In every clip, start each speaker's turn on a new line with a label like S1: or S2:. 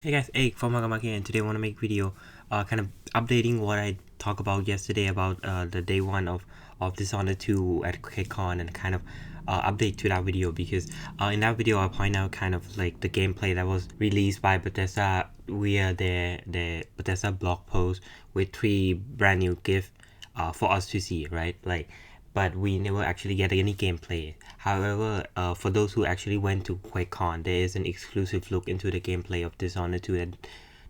S1: Hey guys, Egg from Magamaki, and today I want to make video kind of updating what I talked about yesterday about the day one of Dishonored 2 at QuackeCon, and kind of update to that video because in that video I point out kind of like the gameplay that was released by Bethesda via their Bethesda blog post with 3 brand new gifts for us to see, right? But we never actually get any gameplay. However, for those who actually went to QuackeCon, there is an exclusive look into the gameplay of Dishonored 2 that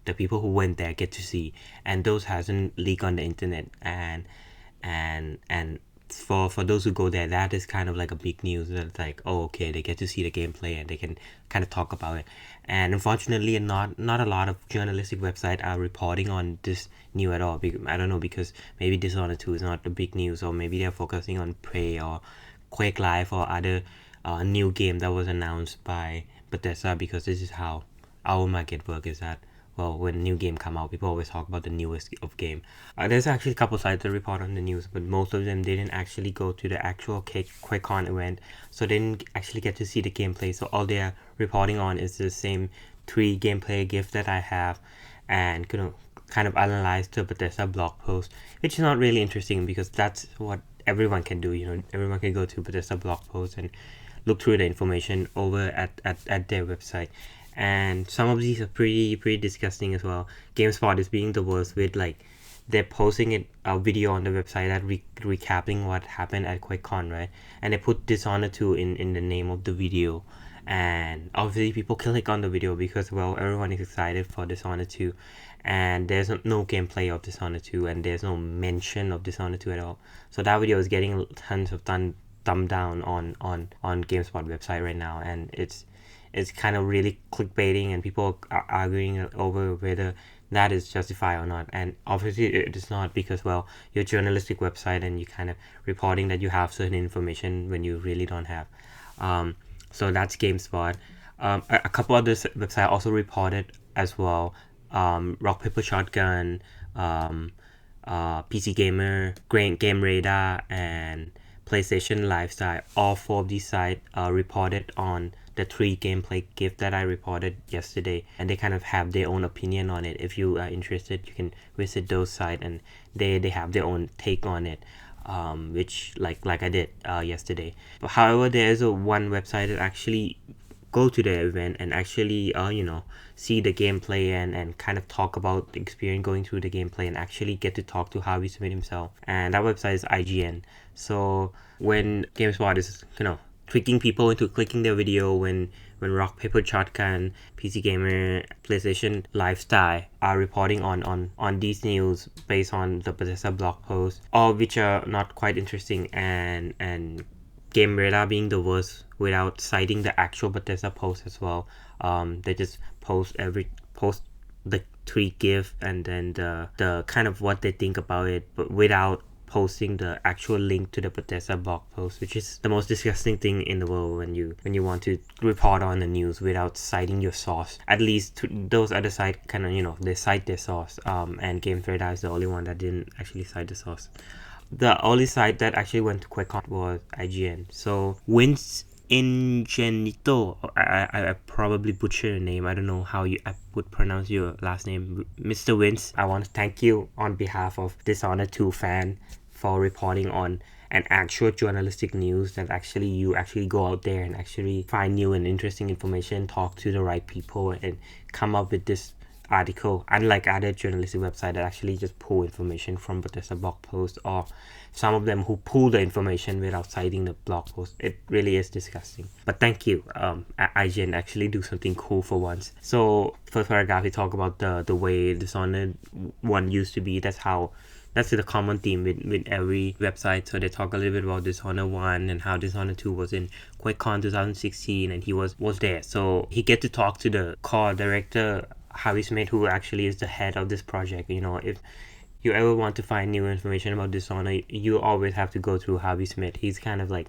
S1: the people who went there get to see, and those hasn't leaked on the internet. And for those who go there, that is kind of like a big news. That's like, oh, okay, they get to see the gameplay and they can kind of talk about it. And unfortunately, not a lot of journalistic websites are reporting on this new at all. I don't know, because maybe Dishonored 2 is not the big news, or maybe they're focusing on Prey or Quake Live or other new game that was announced by Bethesda, because this is how our market work is that, well, when a new game come out, people always talk about the newest of game. There's actually a couple sites that report on the news, but most of them didn't actually go to the actual QuakeCon event, so they didn't actually get to see the gameplay. So all they're reporting on is the same 3 gameplay GIF that I have, and kind of analyze the Bethesda blog post, which is not really interesting because that's what everyone can do. Everyone can go to Bethesda blog post and look through the information over at their website. And some of these are pretty disgusting as well. Gamespot is being the worst with, like, they're posting a video on the website that recapping what happened at QuakeCon, right? And they put Dishonored 2 in the name of the video, and obviously people click on the video because, well, everyone is excited for Dishonored 2, and there's no gameplay of Dishonored 2, and there's no mention of Dishonored 2 at all. So that video is getting tons of thumb down on GameSpot website right now, and it's kind of really clickbaiting, and people are arguing over whether that is justified or not. And obviously it is not, because, well, you're a journalistic website and you kind of reporting that you have certain information when you really don't have. So that's GameSpot. A couple other websites also reported as well. RockPaperShotgun, PCGamer, GamesRadar, and PlaystationLifestyle. All 4 of these sites reported on the 3 gameplay GIF that I reported yesterday, and they kind of have their own opinion on it. If you are interested, you can visit those sites, and they have their own take on it, which like I did yesterday. But however, there is one website that actually go to the event and actually see the gameplay and kind of talk about the experience going through the gameplay, and actually get to talk to Harvey Smith himself. And that website is IGN. So when GameSpot is tricking people into clicking their video, when RockPaperShotgun, PCGamer, PlaystationLifestyle are reporting on these news based on the Bethesda blog post, all of which are not quite interesting, and GamesRadar being the worst without citing the actual Bethesda post as well. They just post the 3 GIF and then the kind of what they think about it, but without posting the actual link to the Bethesda blog post, which is the most disgusting thing in the world when you want to report on the news without citing your source. At least those other sites kind of they cite their source, and GamesRadar is the only one that didn't actually cite the source. The only site that actually went to QuakeCon was IGN. So Vince Ingenito, I probably butcher your name. I don't know how I would pronounce your last name, Mr. Vince. I want to thank you on behalf of Dishonored 2 fan for reporting on an actual journalistic news that you actually go out there and actually find new and interesting information, talk to the right people, and come up with this article, unlike other journalistic websites that actually just pull information from Bethesda blog post, or some of them who pull the information without citing the blog post. It really is disgusting. But thank you, IGN actually do something cool for once. So first paragraph, we talk about the way Dishonored 1 used to be. That's the common theme with every website. So they talk a little bit about Dishonored 1 and how Dishonored 2 was in QuakeCon 2016, and he was there. So he get to talk to the core director, Harvey Smith, who actually is the head of this project. If you ever want to find new information about Dishonored, you always have to go through Harvey Smith. He's kind of like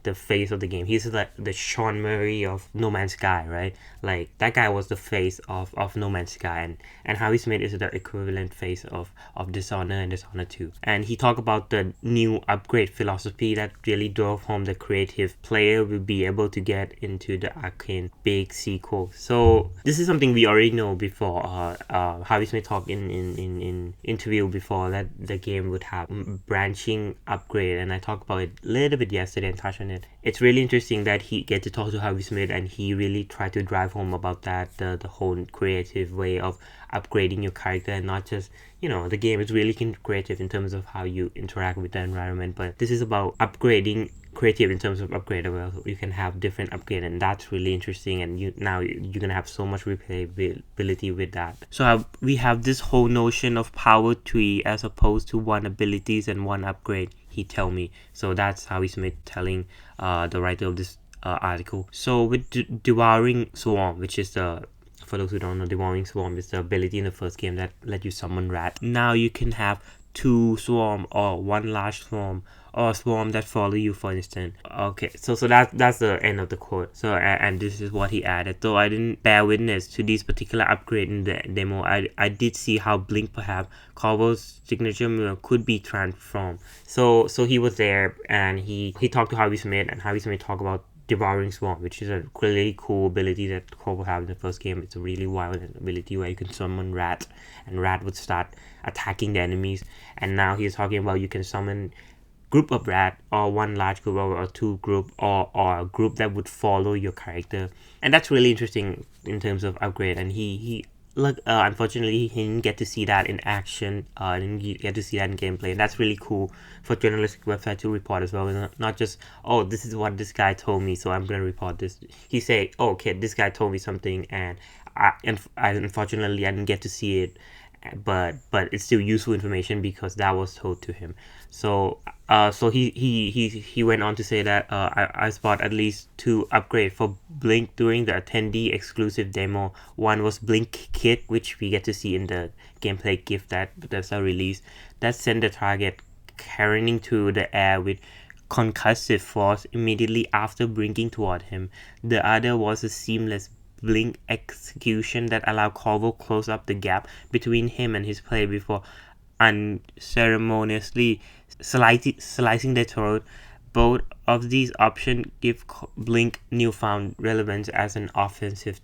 S1: the face of the game. He's like the Sean Murray of No Man's Sky, right? Like that guy was the face of No Man's Sky, and Harvey Smith is the equivalent face of Dishonored and Dishonored 2. And he talked about the new upgrade philosophy that really drove home the creative player will be able to get into the Arcane big sequel. So this is something we already know before. Harvey Smith talked in interview before that the game would have branching upgrade, and I talked about it a little bit yesterday and touched on it. It's really interesting that he get to talk to Harvey Smith, and he really tried to drive home about that, the whole creative way of upgrading your character, and not just, the game is really creative in terms of how you interact with the environment, but this is about upgrading creative in terms of upgradable. You can have different upgrade, and that's really interesting, and you're gonna have so much replayability with that. So we have this whole notion of power tree as opposed to one abilities and one upgrade, he tell me. So that's how he's telling the writer of this article. So with Devouring Swarm, which is for those who don't know, Devouring Swarm is the ability in the first game that let you summon rat. Now you can have 2 swarm or 1 large swarm, or a swarm that follow you, for instance. Okay, so that's the end of the quote. So and this is what he added. Though I didn't bear witness to these particular upgrade in the demo, I did see how Blink, perhaps Corvo's signature move, could be transformed. So he was there, and he talked to Harvey Smith, and Harvey Smith talked about Devouring Swarm, which is a really cool ability that Corvo had in the first game. It's a really violent ability where you can summon rat, and rat would start attacking the enemies. And now he's talking about you can summon group of rat, or 1 large group, or 2 group, or a group that would follow your character. And that's really interesting in terms of upgrade. And he unfortunately he didn't get to see that in action, didn't get to see that in gameplay, and that's really cool for journalistic website to report as well. Not just, oh, this is what this guy told me, so I'm gonna report this. He say, oh, okay, this guy told me something, and I unfortunately I didn't get to see it, but it's still useful information because that was told to him. So he went on to say that I spot at least 2 upgrades for Blink during the attendee exclusive demo. One was Blink Kit, which we get to see in the gameplay GIF that Bethesda released, that sent the target careening through the air with concussive force immediately after blinking toward him. The other was a seamless Blink execution that allowed Corvo close up the gap between him and his player before unceremoniously slicing their throat. Both of these options give Blink newfound relevance as an offensive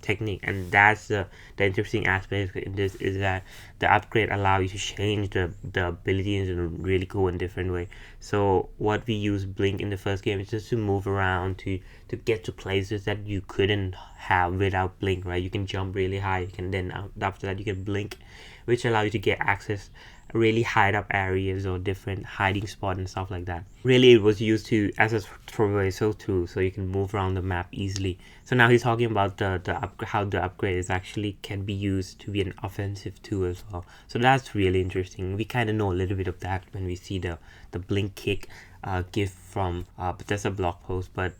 S1: technique, and that's the interesting aspect in this, is that the upgrade allows you to change the abilities in a really cool and different way. So what we use Blink in the first game is just to move around, to get to places that you couldn't have without Blink, right? You can jump really high, you can then after that you can Blink, which allow you to get access really hide up areas or different hiding spot and stuff like that. Really, it was used as a traversal tool, so you can move around the map easily. So now he's talking about how the upgrade is actually can be used to be an offensive tool as well. So that's really interesting. We kind of know a little bit of that when we see the Blink Kick GIF from Bethesda blog post, but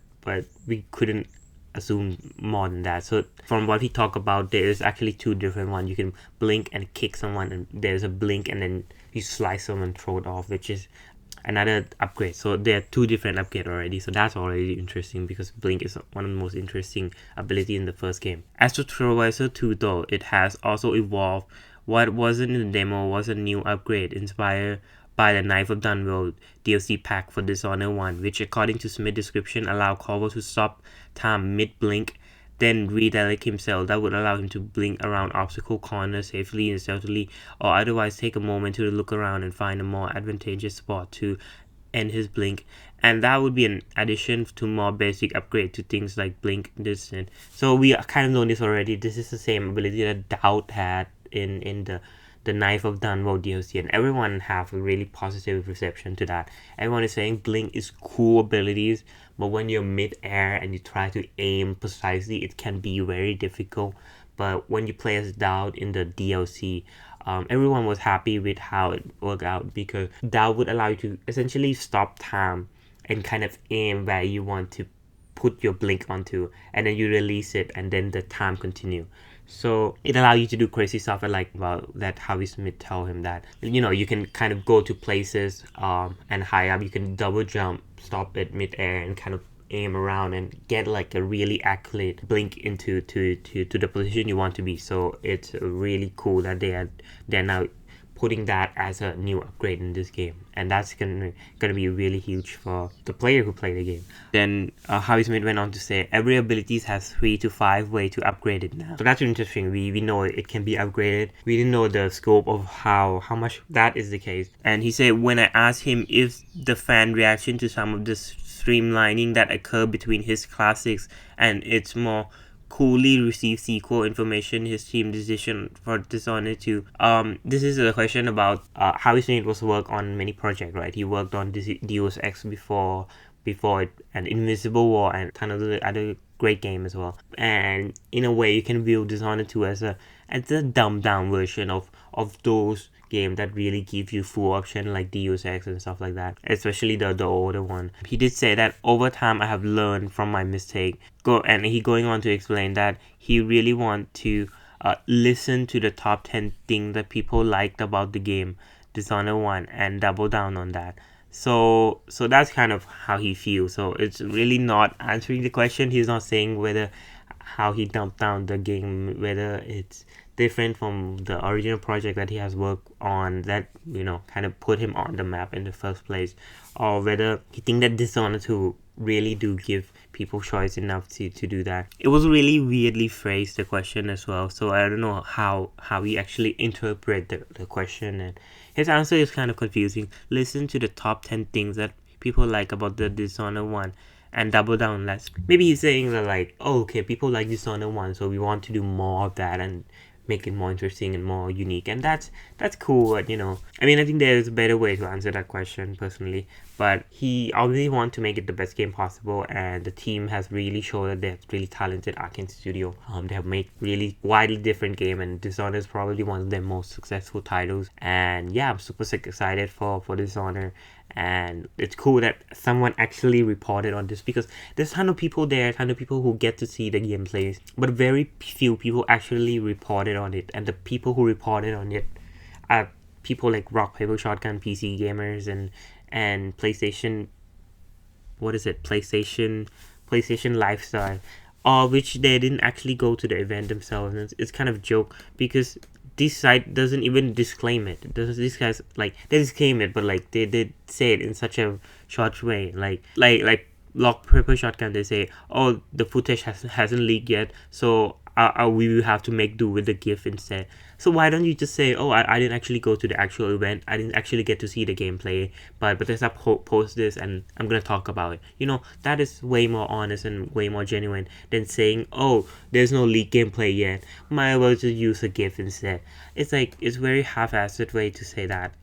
S1: we couldn't assume more than that. So from what he talked about, there is actually 2 different ones. You can blink and kick someone, and there's a blink and then you slice someone and throw it off, which is another upgrade. So there are 2 different upgrades already, so that's already interesting because blink is one of the most interesting ability in the first game. As to Traverser 2 though, it has also evolved. What wasn't in the demo was a new upgrade inspired by the Knife of Dunwell DLC pack for Dishonored 1, which according to Smith's description allow Corvo to stop time mid-blink, then redirect himself. That would allow him to blink around obstacle corners safely and stealthily, or otherwise take a moment to look around and find a more advantageous spot to end his blink. And that would be an addition to more basic upgrade to things like blink distance. So we kind of know this already. This is the same ability that Doubt had in the Knife of Dunwell DLC, and everyone have a really positive reception to that. Everyone is saying blink is cool abilities, but when you're mid-air and you try to aim precisely, it can be very difficult. But when you play as Doubt in the DLC, everyone was happy with how it worked out, because Doubt would allow you to essentially stop time and kind of aim where you want to put your blink onto, and then you release it and then the time continue. So it allows you to do crazy stuff. I like about that Harvey Smith told him that, you know, you can kind of go to places and high up. You can double jump, stop at midair, and kind of aim around and get like a really accurate blink into to the position you want to be. So it's really cool that they're now putting that as a new upgrade in this game, and that's gonna be really huge for the player who play the game. Then Harvey Smith went on to say every ability has 3 to 5 ways to upgrade it now. So that's interesting. We know it can be upgraded. We didn't know the scope of how much that is the case. And he said when I asked him if the fan reaction to some of the streamlining that occurred between his classics and its more coolly received sequel information, his team decision for Dishonored 2. This is a question about how his name was work on many projects, right? He worked on Deus Ex before it, and Invisible War, and kind of the other great game as well. And in a way, you can view Dishonored 2 as a dumbed down version of those game that really give you full option like Deus Ex and stuff like that, especially the older one. He did say that over time I have learned from my mistake. And he going on to explain that he really want to listen to the top 10 things that people liked about the game Dishonored 1 and double down on that. So that's kind of how he feels. So it's really not answering the question. He's not saying whether how he dumped down the game, whether it's different from the original project that he has worked on that, you know, kind of put him on the map in the first place, or whether he think that Dishonored 2 really do give people choice enough to do that. It was really weirdly phrased, the question as well, so I don't know how he actually interpret the question, and his answer is kind of confusing. Listen to the top 10 things that people like about the Dishonored 1 and double down less. Maybe he's saying that like, oh, okay, people like Dishonored 1, so we want to do more of that and make it more interesting and more unique, and that's cool. But, you know, I mean, I think there's a better way to answer that question personally, but he obviously want to make it the best game possible, and the team has really shown that they're really talented Arcane Studio. They have made really widely different game, and Dishonored is probably one of their most successful titles. And yeah, I'm super excited for Dishonored. And it's cool that someone actually reported on this, because there's a ton of people there, a ton of people who get to see the gameplays, but very few people actually reported on it. And the people who reported on it are people like RockPaperShotgun, PCGamers, and PlayStation. What is it? PlaystationLifestyle, which they didn't actually go to the event themselves. And it's kind of a joke, because this site doesn't even disclaim it. These guys, like, they disclaim it, but like they say it in such a short way, like RockPaperShotgun. They say, oh, the footage hasn't leaked yet, so we will have to make do with the GIF instead. So why don't you just say, oh, I didn't actually go to the actual event, I didn't actually get to see the gameplay, but Bethesda post this and I'm gonna talk about it. You know, that is way more honest and way more genuine than saying, oh, there's no leaked gameplay yet, might as well just use a GIF instead. It's like, it's very half-assed way to say that.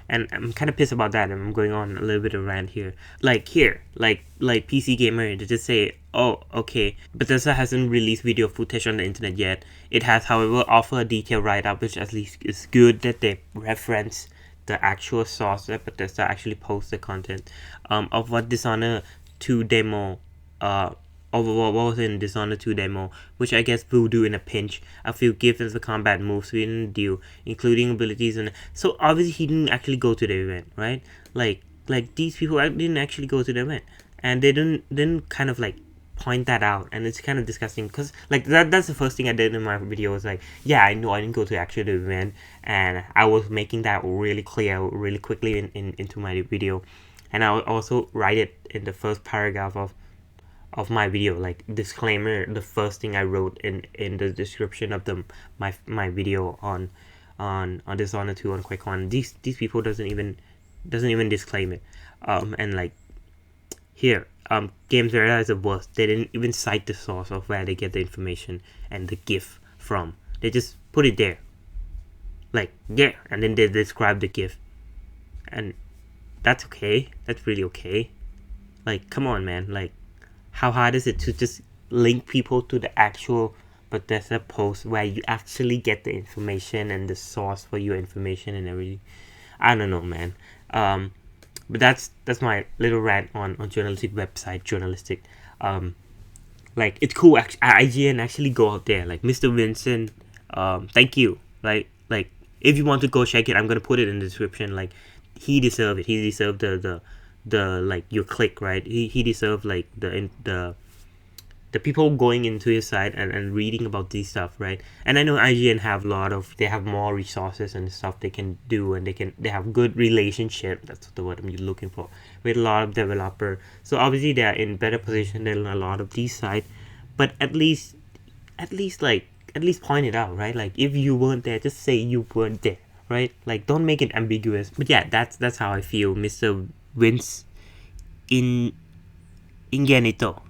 S1: And I'm kind of pissed about that, and I'm going on a little bit of rant here. Like PCGamer, they just say, oh, okay, Bethesda hasn't released video footage on the internet yet. It has, however, offered a detailed write-up, which at least is good that they reference the actual source that Bethesda actually posts the content of what Dishonored 2 demo of what was in Dishonored 2 demo, which I guess we'll do in a pinch. A few gifts as the combat moves we didn't do, including abilities, and so obviously he didn't actually go to the event, right? Like these people didn't actually go to the event, and they didn't kind of like point that out, and it's kind of disgusting, because like that's the first thing I did in my video, was like, yeah, I know I didn't go to actually the event, and I was making that really clear really quickly into my video, and I would also write it in the first paragraph of my video, like disclaimer, the first thing I wrote in the description of my video on Dishonored 2 on QuackeCon. These people doesn't even disclaim it. And like here, GamesRadar is the worst. They didn't even cite the source of where they get the information and the GIF from. They just put it there, like, yeah, and then they describe the GIF, and that's okay. That's really okay. Like, come on, man. Like, how hard is it to just link people to the actual Bethesda post where you actually get the information and the source for your information and everything? I don't know, man. But that's my little rant on journalistic website, journalistic Like, it's cool. IGN actually go out there. Like, Mr. Vincent, thank you. Like if you want to go check it, I'm gonna put it in the description. Like, he deserved it. He deserved the like your click, right? He deserved like the people going into his site and reading about these stuff, right? And I know IGN have a lot of, they have more resources and stuff they can do, and they have good relationship, that's the word I'm looking for, with a lot of developer. So obviously they are in better position than a lot of these sites, but at least point it out, right? Like, if you weren't there, just say you weren't there, right? Like, don't make it ambiguous. But yeah, that's how I feel. Mr. Vince in Ingenito,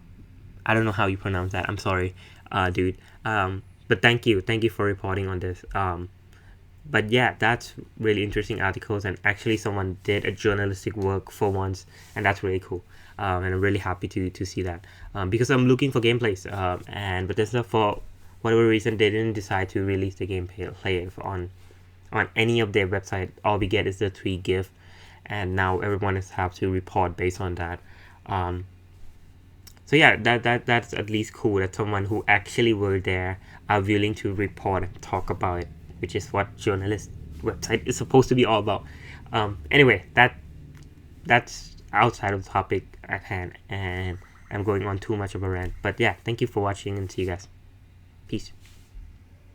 S1: I don't know how you pronounce that. I'm sorry, dude. But thank you for reporting on this. But yeah, that's really interesting articles, and actually someone did a journalistic work for once, and that's really cool. And I'm really happy to see that, because I'm looking for gameplays, and Bethesda, for whatever reason, they didn't decide to release the gameplay on any of their website. All we get is the 3 GIF, and now everyone has have to report based on that. So yeah, that's at least cool that someone who actually were there are willing to report and talk about it, which is what journalist website is supposed to be all about. Anyway, that's outside of the topic at hand, and I'm going on too much of a rant. But yeah, thank you for watching, and see you guys. Peace.